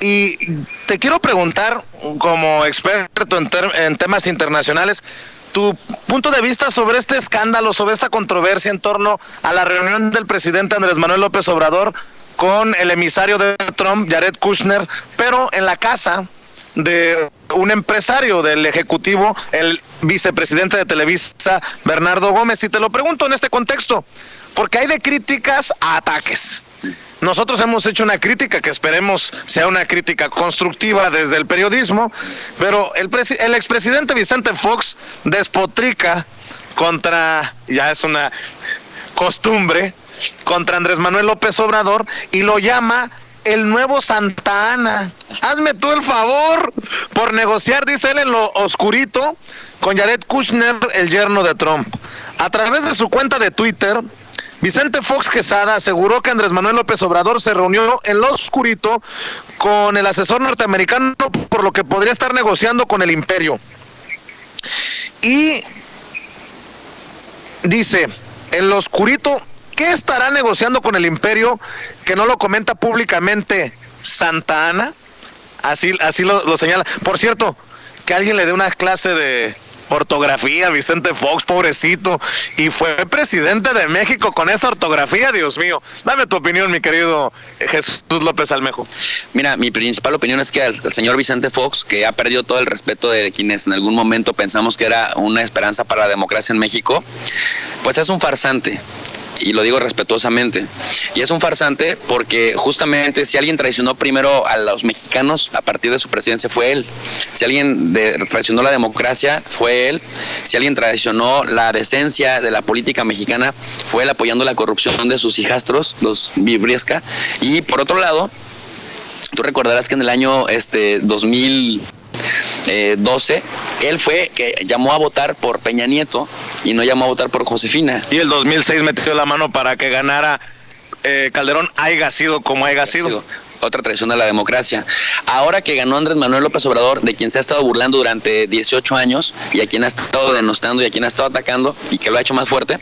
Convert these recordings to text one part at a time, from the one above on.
Y te quiero preguntar, como experto en temas internacionales, tu punto de vista sobre este escándalo, sobre esta controversia en torno a la reunión del presidente Andrés Manuel López Obrador con el emisario de Trump, Jared Kushner, pero en la casa de un empresario del ejecutivo, el vicepresidente de Televisa, Bernardo Gómez. Y te lo pregunto en este contexto, porque hay de críticas a ataques. Nosotros hemos hecho una crítica que esperemos sea una crítica constructiva desde el periodismo, pero el expresidente Vicente Fox despotrica contra, ya es una costumbre, contra Andrés Manuel López Obrador y lo llama el nuevo Santa Ana. Hazme tú el favor por negociar, dice él, en lo oscurito con Jared Kushner, el yerno de Trump. A través de su cuenta de Twitter, Vicente Fox Quesada aseguró que Andrés Manuel López Obrador se reunió en lo oscurito con el asesor norteamericano, por lo que podría estar negociando con el imperio. Y dice, en lo oscurito, ¿qué estará negociando con el imperio que no lo comenta públicamente Santa Ana? Así lo señala. Por cierto, que alguien le dé una clase de ortografía a Vicente Fox, pobrecito, y fue presidente de México con esa ortografía, Dios mío. Dame tu opinión, mi querido Jesús López Almejo. Mira, mi principal opinión es que el señor Vicente Fox, que ha perdido todo el respeto de quienes en algún momento pensamos que era una esperanza para la democracia en México, pues es un farsante. Y lo digo respetuosamente. Y es un farsante porque justamente si alguien traicionó primero a los mexicanos a partir de su presidencia fue él. Si alguien traicionó la democracia fue él. Si alguien traicionó la decencia de la política mexicana fue él, apoyando la corrupción de sus hijastros, los Vibriesca. Y por otro lado, tú recordarás que en el año 2012, él fue que llamó a votar por Peña Nieto y no llamó a votar por Josefina. Y el 2006 metió la mano para que ganara Calderón, haya sido como haya sido. Otra traición a la democracia. Ahora que ganó Andrés Manuel López Obrador, de quien se ha estado burlando durante 18 años y a quien ha estado denostando y a quien ha estado atacando y que lo ha hecho más fuerte,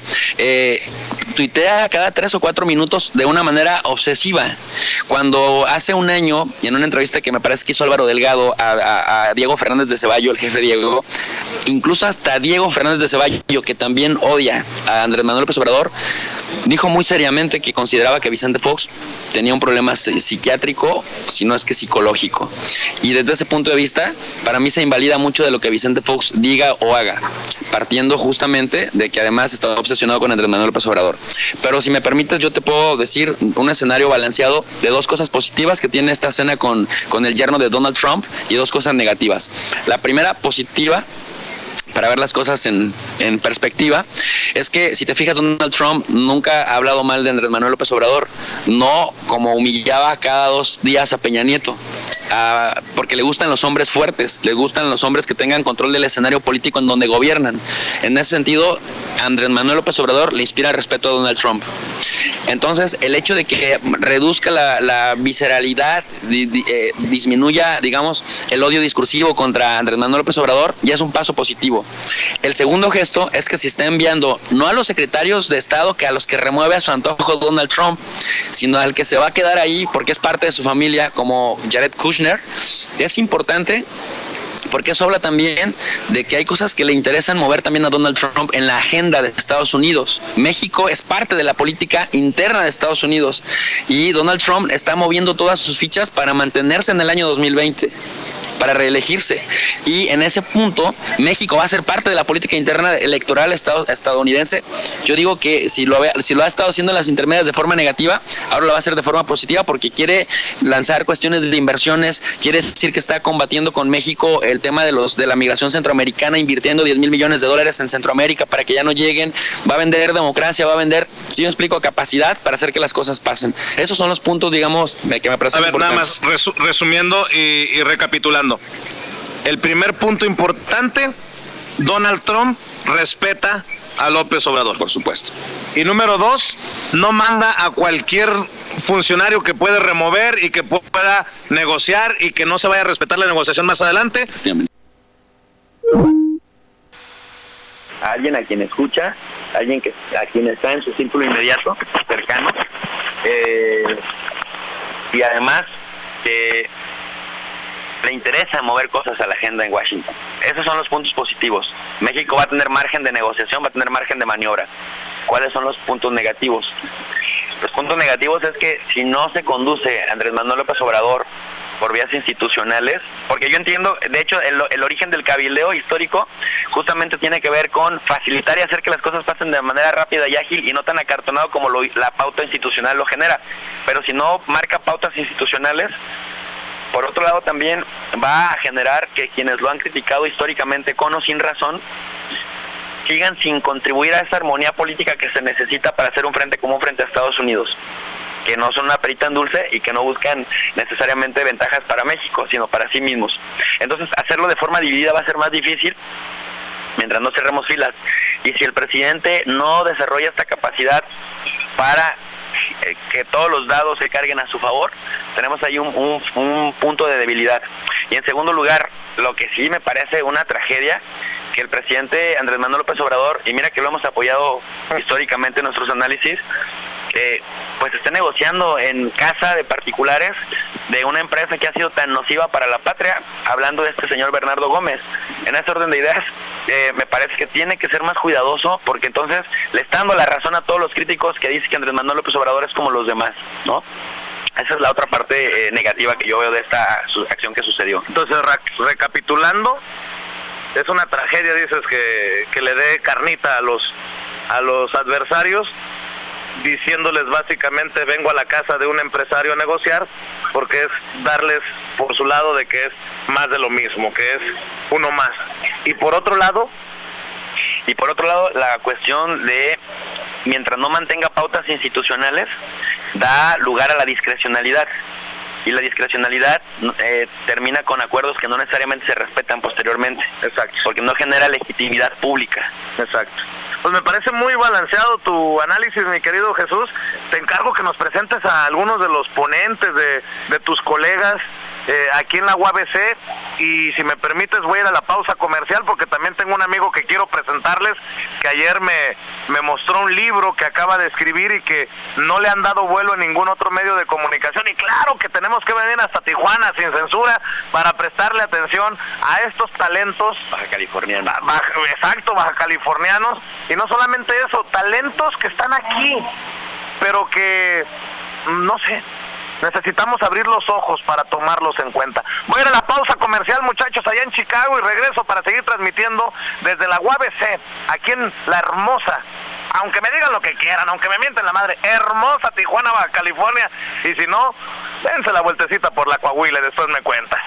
tuitea cada 3 o 4 minutos de una manera obsesiva. Cuando hace un año, en una entrevista que me parece que hizo Álvaro Delgado a Diego Fernández de Ceballo, el jefe Diego, incluso hasta Diego Fernández de Ceballo, que también odia a Andrés Manuel López Obrador, dijo muy seriamente que consideraba que Vicente Fox tenía un problema psiquiátrico, si no es que psicológico. Y desde ese punto de vista, para mí se invalida mucho de lo que Vicente Fox diga o haga, partiendo justamente de que además está obsesionado con Andrés Manuel López Obrador. Pero si me permites, yo te puedo decir un escenario balanceado de 2 cosas positivas que tiene esta cena con el yerno de Donald Trump y 2 cosas negativas. La primera positiva, para ver las cosas en perspectiva, es que si te fijas, Donald Trump nunca ha hablado mal de Andrés Manuel López Obrador, no como humillaba cada 2 días a Peña Nieto, porque le gustan los hombres fuertes, le gustan los hombres que tengan control del escenario político en donde gobiernan. En ese sentido, Andrés Manuel López Obrador le inspira respeto a Donald Trump. Entonces, el hecho de que reduzca la visceralidad, disminuya, digamos, el odio discursivo contra Andrés Manuel López Obrador, ya es un paso positivo. El segundo gesto es que se está enviando no a los secretarios de Estado, que a los que remueve a su antojo Donald Trump, sino al que se va a quedar ahí porque es parte de su familia, como Jared Kushner. Es importante porque eso habla también de que hay cosas que le interesan mover también a Donald Trump en la agenda de Estados Unidos. México es parte de la política interna de Estados Unidos y Donald Trump está moviendo todas sus fichas para mantenerse en el año 2020. Para reelegirse, y en ese punto México va a ser parte de la política interna electoral estadounidense. Yo digo que si lo ha estado haciendo en las intermedias de forma negativa, ahora lo va a hacer de forma positiva porque quiere lanzar cuestiones de inversiones, quiere decir que está combatiendo con México el tema de la migración centroamericana, invirtiendo $10,000 millones en Centroamérica para que ya no lleguen, va a vender democracia, va a vender, si me explico, capacidad para hacer que las cosas pasen. Esos son los puntos, digamos, que me parecen importantes. Nada más resumiendo y recapitulando. El primer punto importante, Donald Trump respeta a López Obrador. Por supuesto. Y número 2, no manda a cualquier funcionario que puede remover y que pueda negociar y que no se vaya a respetar la negociación más adelante. Alguien a quien escucha, a quien está en su círculo inmediato, cercano, y además le interesa mover cosas a la agenda en Washington. Esos son los puntos positivos. México va a tener margen de negociación, va a tener margen de maniobra. ¿Cuáles son los puntos negativos? Los puntos negativos es que si no se conduce Andrés Manuel López Obrador por vías institucionales, porque yo entiendo, de hecho, el origen del cabildeo histórico justamente tiene que ver con facilitar y hacer que las cosas pasen de manera rápida y ágil y no tan acartonado como la pauta institucional lo genera. Pero si no marca pautas institucionales, por otro lado también va a generar que quienes lo han criticado históricamente con o sin razón sigan sin contribuir a esa armonía política que se necesita para hacer un frente común frente a Estados Unidos, que no son una perita en dulce y que no buscan necesariamente ventajas para México, sino para sí mismos. Entonces, hacerlo de forma dividida va a ser más difícil mientras no cerremos filas. Y si el presidente no desarrolla esta capacidad para que todos los dados se carguen a su favor, tenemos ahí un punto de debilidad. Y en segundo lugar, lo que sí me parece una tragedia, que el presidente Andrés Manuel López Obrador, y mira que lo hemos apoyado históricamente en nuestros análisis, pues esté negociando en casa de particulares de una empresa que ha sido tan nociva para la patria, hablando de este señor Bernardo Gómez. En ese orden de ideas, me parece que tiene que ser más cuidadoso, porque entonces le está dando la razón a todos los críticos que dicen que Andrés Manuel López Obrador es como los demás, ¿no? Esa es la otra parte negativa que yo veo de esta acción que sucedió. Entonces, recapitulando, es una tragedia, dices, que le dé carnita a los adversarios, diciéndoles básicamente vengo a la casa de un empresario a negociar, porque es darles por su lado de que es más de lo mismo, que es uno más. Y por otro lado, la cuestión de, mientras no mantenga pautas institucionales, da lugar a la discrecionalidad. Y la discrecionalidad termina con acuerdos que no necesariamente se respetan posteriormente. Exacto. Porque no genera legitimidad pública. Exacto. Pues me parece muy balanceado tu análisis, mi querido Jesús. Te encargo que nos presentes a algunos de los ponentes de tus colegas aquí en la UABC, y si me permites voy a ir a la pausa comercial porque también tengo un amigo que quiero presentarles, que ayer me mostró un libro que acaba de escribir y que no le han dado vuelo en ningún otro medio de comunicación, y claro que tenemos que venir hasta Tijuana sin censura para prestarle atención a estos talentos baja californianos. Baja californianos, y no solamente eso, talentos que están aquí, pero que no sé, necesitamos abrir los ojos para tomarlos en cuenta. Voy a ir a la pausa comercial, muchachos, allá en Chicago, y regreso para seguir transmitiendo desde la UABC, aquí en la hermosa, aunque me digan lo que quieran, aunque me mienten la madre, hermosa Tijuana, Baja California, y si no, dense la vueltecita por la Coahuila y después me cuentan.